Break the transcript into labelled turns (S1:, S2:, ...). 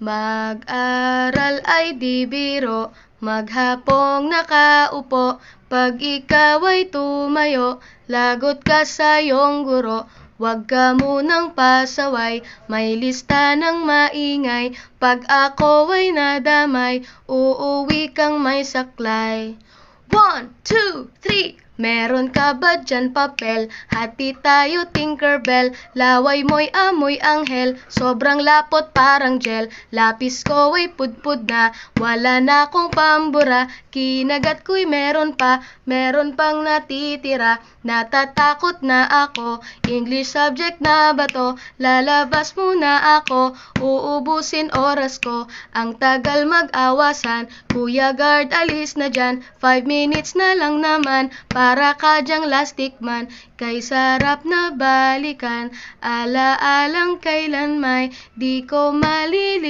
S1: Mag-aral ay di biro, maghapong nakaupo. Pag ikaw ay tumayo, lagot ka sa iyong guro. Huwag ka munang pasaway, may lista ng maingay. Pag ako ay nadamay, uuwi kang may saklay. 1, 2, 3. Meron ka ba dyan papel? Hati tayo Tinkerbell. Laway mo'y amoy anghel, sobrang lapot parang gel. Lapis ko ay pudpud na, wala na akong pambura. Kinagat ko'y meron pang natitira. Natatakot na ako, English subject na ba to? Lalabas muna ako, uubusin oras ko. Ang tagal mag-awasan, Kuya Guard alis na dyan. 5 minutes na lang naman, para ka dyang lastic man. Kay sarap na balikan, ala-alang kailan may di ko malilimutan.